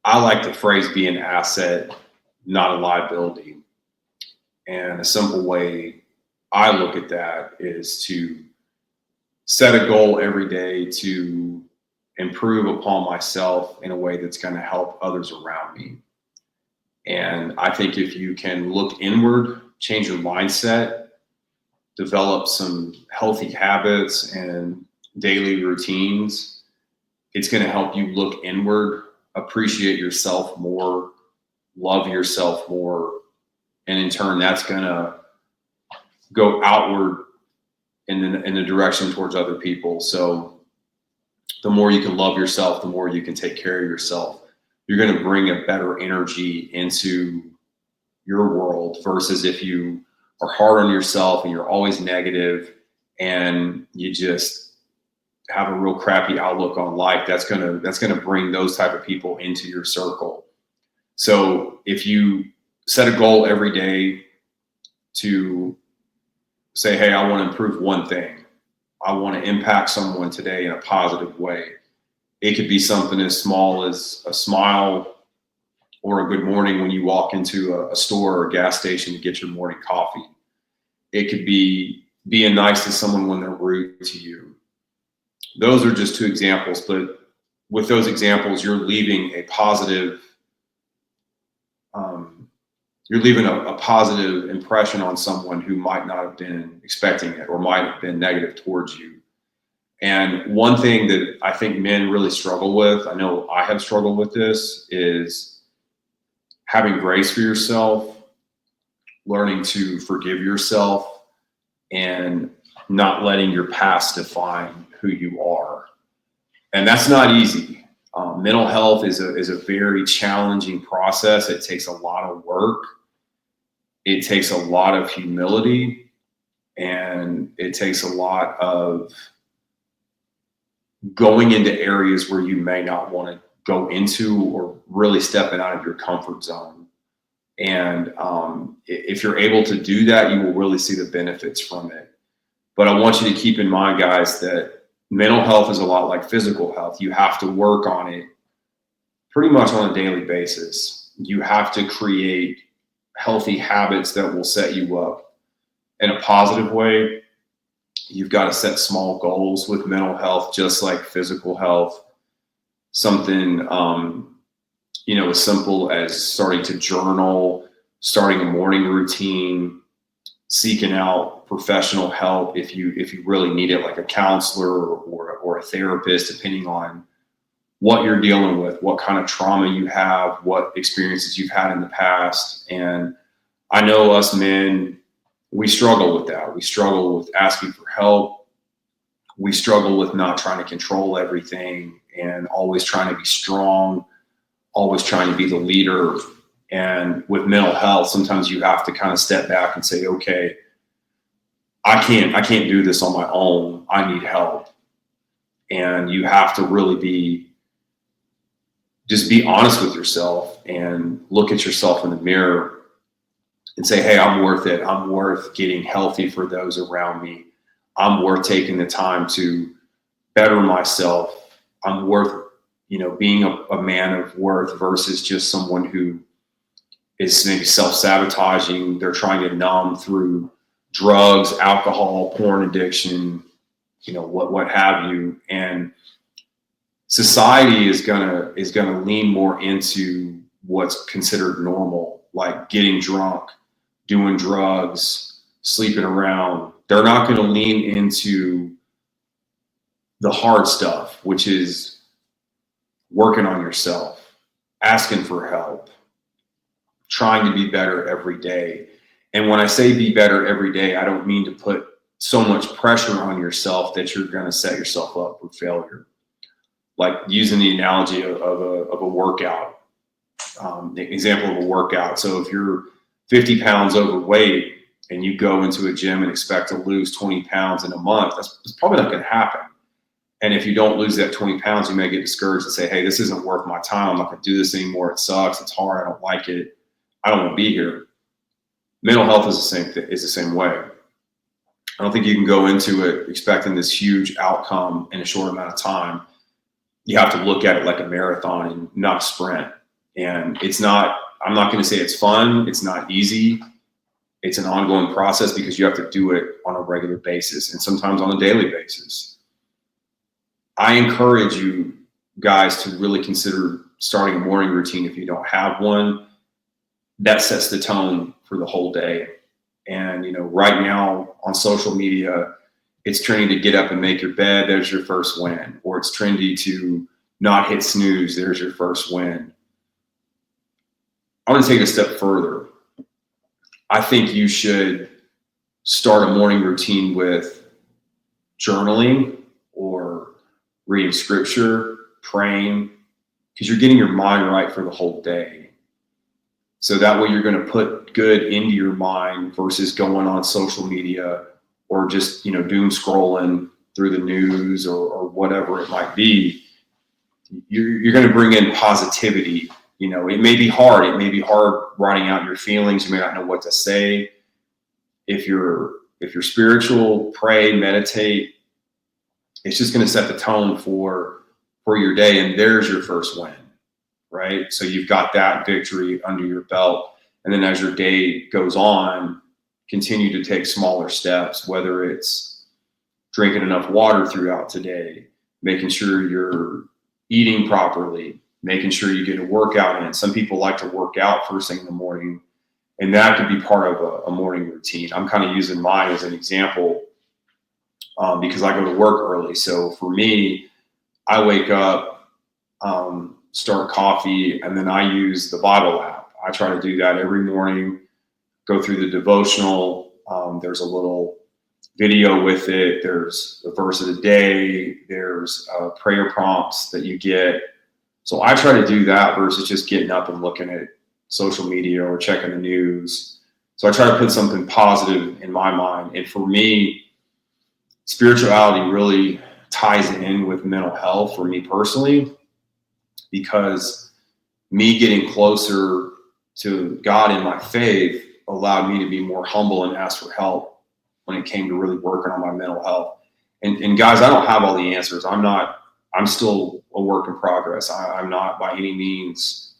I like the phrase be an asset, not a liability. And a simple way I look at that is to set a goal every day to improve upon myself in a way that's going to help others around me. And I think if you can look inward, change your mindset, develop some healthy habits and daily routines, it's going to help you look inward, appreciate yourself more, love yourself more. And in turn, that's going to go outward in the direction towards other people. So the more you can love yourself, the more you can take care of yourself. You're going to bring a better energy into your world versus if you are hard on yourself and you're always negative and you just have a real crappy outlook on life. That's gonna bring those type of people into your circle. So if you set a goal every day to say, hey, I want to improve one thing. I want to impact someone today in a positive way. It could be something as small as a smile or a good morning when you walk into a store or a gas station to get your morning coffee. It could be being nice to someone when they're rude to you. Those are just two examples, but with those examples, you're leaving a positive impression on someone who might not have been expecting it or might have been negative towards you. And one thing that I think men really struggle with, I know I have struggled with this, is having grace for yourself, learning to forgive yourself, and not letting your past define who you are. And that's not easy. Mental health is a very challenging process. It takes a lot of work. It takes a lot of humility, and it takes a lot of going into areas where you may not want to go into or really stepping out of your comfort zone. And if you're able to do that, you will really see the benefits from it. But I want you to keep in mind, guys, that mental health is a lot like physical health. You have to work on it pretty much on a daily basis. You have to create healthy habits that will set you up in a positive way. You've got to set small goals with mental health, just like physical health. Something, as simple as starting to journal, starting a morning routine, seeking out professional help if you really need it, like a counselor or a therapist, depending on what you're dealing with, what kind of trauma you have, what experiences you've had in the past. And I know us men, we struggle with that. We struggle with asking for help. We struggle with not trying to control everything and always trying to be strong, always trying to be the leader. And with mental health, sometimes you have to kind of step back and say, okay, I can't do this on my own. I need help. And you have to really be honest with yourself and look at yourself in the mirror and say, hey, I'm worth it. I'm worth getting healthy for those around me. I'm worth taking the time to better myself. I'm worth, being a man of worth versus just someone who is maybe self-sabotaging. They're trying to numb through drugs, alcohol, porn addiction, what have you. And society is gonna lean more into what's considered normal, like getting drunk, doing drugs, sleeping around. They're not going to lean into the hard stuff, which is working on yourself, asking for help, trying to be better every day. And when I say be better every day, I don't mean to put so much pressure on yourself that you're going to set yourself up for failure. Like using the analogy of a workout, the example of a workout. So if you're 50 pounds overweight and you go into a gym and expect to lose 20 pounds in a month, that's probably not going to happen. And if you don't lose that 20 pounds, you may get discouraged and say, hey, this isn't worth my time. I'm not going to do this anymore. It sucks. It's hard. I don't like it. I don't want to be here. Mental health is the same way. I don't think you can go into it expecting this huge outcome in a short amount of time. You have to look at it like a marathon and not a sprint. And I'm not going to say it's fun. It's not easy. It's an ongoing process because you have to do it on a regular basis and sometimes on a daily basis. I encourage you guys to really consider starting a morning routine if you don't have one. That sets the tone for the whole day. And, right now on social media, it's trendy to get up and make your bed. There's your first win. Or it's trendy to not hit snooze. There's your first win. I want to take it a step further. I think you should start a morning routine with journaling or reading scripture, praying, because you're getting your mind right for the whole day. So that way you're going to put good into your mind versus going on social media or just, doom scrolling through the news or whatever it might be. You're going to bring in positivity. It may be hard. It may be hard writing out your feelings. You may not know what to say. If you're spiritual, pray, meditate. It's just going to set the tone for your day. And there's your first win, right? So you've got that victory under your belt. And then as your day goes on, continue to take smaller steps, whether it's drinking enough water throughout today, making sure you're eating properly, making sure you get a workout in. Some people like to work out first thing in the morning, and that could be part of a morning routine. I'm kind of using mine as an example because I go to work early. So for me, I wake up, start coffee, and then I use the Bible app. I try to do that every morning, go through the devotional. There's a little video with it. There's a verse of the day. There's prayer prompts that you get. So I try to do that versus just getting up and looking at social media or checking the news. So I try to put something positive in my mind. And for me, spirituality really ties in with mental health for me personally, because me getting closer to God in my faith allowed me to be more humble and ask for help when it came to really working on my mental health. And guys, I don't have all the answers. I'm still a work in progress. I'm not by any means,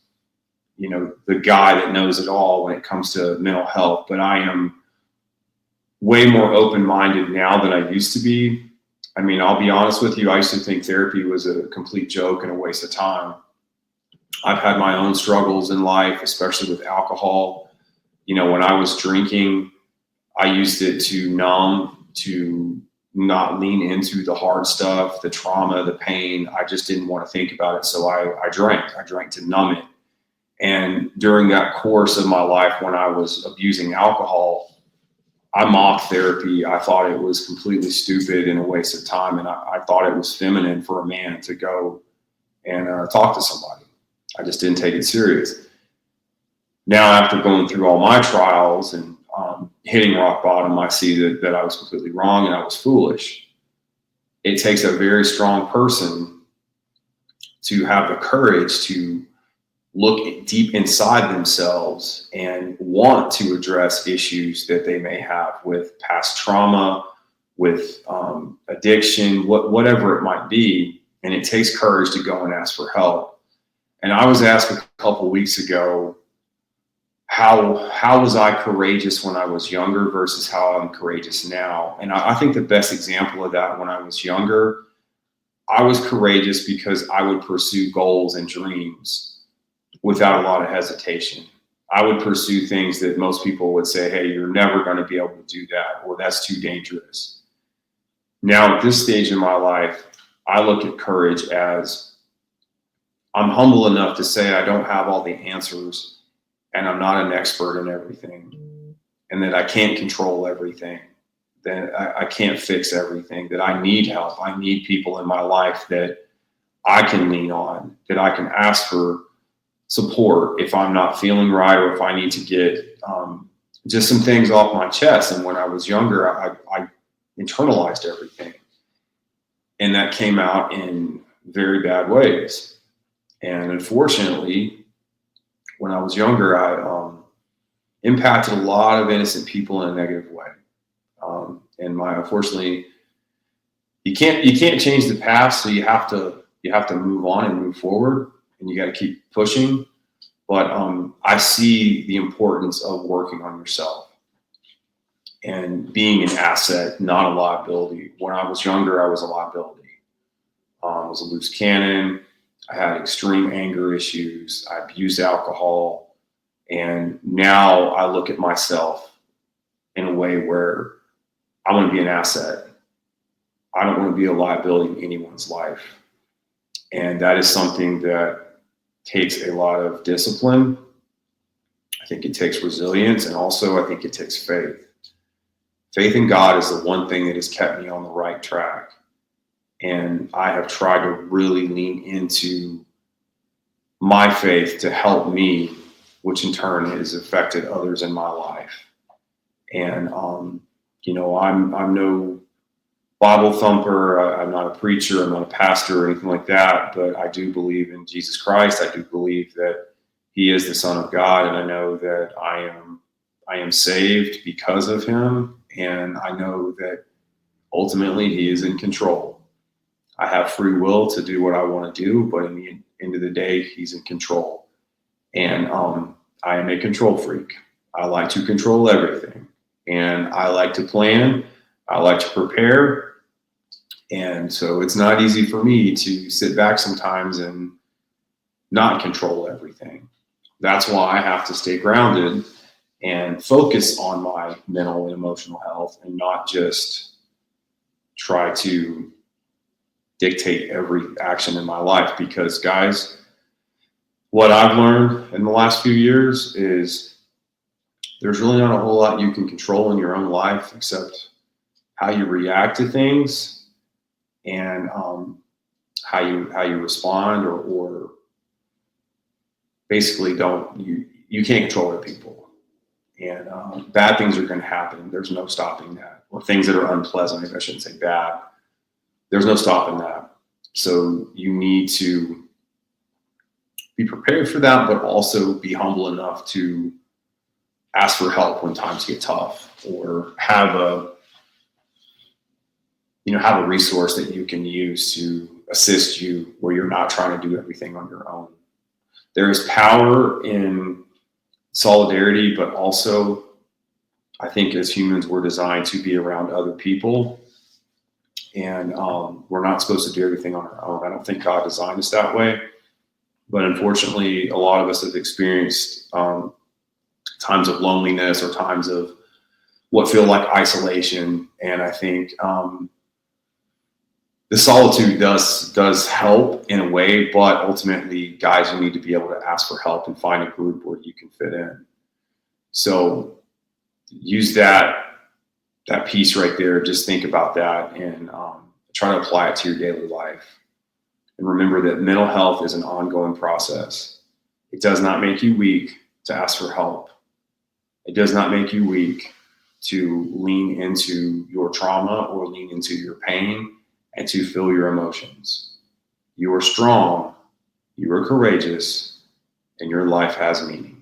the guy that knows it all when it comes to mental health, but I am way more open-minded now than I used to be. I mean, I'll be honest with you. I used to think therapy was a complete joke and a waste of time. I've had my own struggles in life, especially with alcohol. When I was drinking, I used it to numb, to not lean into the hard stuff, the trauma, the pain. I just didn't want to think about it. So I drank to numb it. And during that course of my life, when I was abusing alcohol, I mocked therapy. I thought it was completely stupid and a waste of time. And I thought it was feminine for a man to go and talk to somebody. I just didn't take it serious. Now, after going through all my trials and hitting rock bottom, I see that I was completely wrong and I was foolish. It takes a very strong person to have the courage to look deep inside themselves and want to address issues that they may have with past trauma, with addiction, whatever it might be. And it takes courage to go and ask for help. And I was asked a couple weeks ago, how was I courageous when I was younger versus how I'm courageous now? And I think the best example of that, when I was younger, I was courageous because I would pursue goals and dreams without a lot of hesitation. I would pursue things that most people would say, hey, you're never going to be able to do that, or that's too dangerous. Now, at this stage in my life, I look at courage as I'm humble enough to say I don't have all the answers and I'm not an expert in everything, and that I can't control everything, that I can't fix everything, that I need help. I need people in my life that I can lean on, that I can ask for support if I'm not feeling right, or if I need to get just some things off my chest. And when I was younger, I internalized everything, and that came out in very bad ways. And unfortunately, when I was younger, I impacted a lot of innocent people in a negative way. And unfortunately, you can't change the past, so you have to move on and move forward, and you got to keep pushing. But I see the importance of working on yourself and being an asset, not a liability. When I was younger, I was a liability. I was a loose cannon. I had extreme anger issues. I abused alcohol. And now I look at myself in a way where I want to be an asset. I don't want to be a liability in anyone's life. And that is something that takes a lot of discipline. I think it takes resilience, and also I think it takes faith. Faith in God is the one thing that has kept me on the right track. And I have tried to really lean into my faith to help me, which in turn has affected others in my life. And, I'm no Bible thumper. I'm not a preacher. I'm not a pastor or anything like that. But I do believe in Jesus Christ. I do believe that He is the Son of God. And I know that I am saved because of Him. And I know that ultimately He is in control. I have free will to do what I want to do, but in the end of the day, He's in control. And I am a control freak. I like to control everything. And I like to plan. I like to prepare. And so it's not easy for me to sit back sometimes and not control everything. That's why I have to stay grounded and focus on my mental and emotional health and not just try to dictate every action in my life. Because, guys, what I've learned in the last few years is there's really not a whole lot you can control in your own life except how you react to things and how you respond, or basically you can't control other people. And bad things are going to happen. There's no stopping that. Or things that are unpleasant. Maybe I shouldn't say bad. There's no stopping that. So you need to be prepared for that, but also be humble enough to ask for help when times get tough, or have a resource that you can use to assist you where you're not trying to do everything on your own. There is power in solidarity, but also I think as humans, we're designed to be around other people, and we're not supposed to do everything on our own. I don't think God designed us that way, but unfortunately, a lot of us have experienced times of loneliness or times of what feel like isolation, and I think the solitude does help in a way, but ultimately, guys, you need to be able to ask for help and find a group where you can fit in. So use that piece right there. Just think about that and try to apply it to your daily life. And remember that mental health is an ongoing process. It does not make you weak to ask for help. It does not make you weak to lean into your trauma or lean into your pain and to feel your emotions. You are strong, you are courageous, and your life has meaning.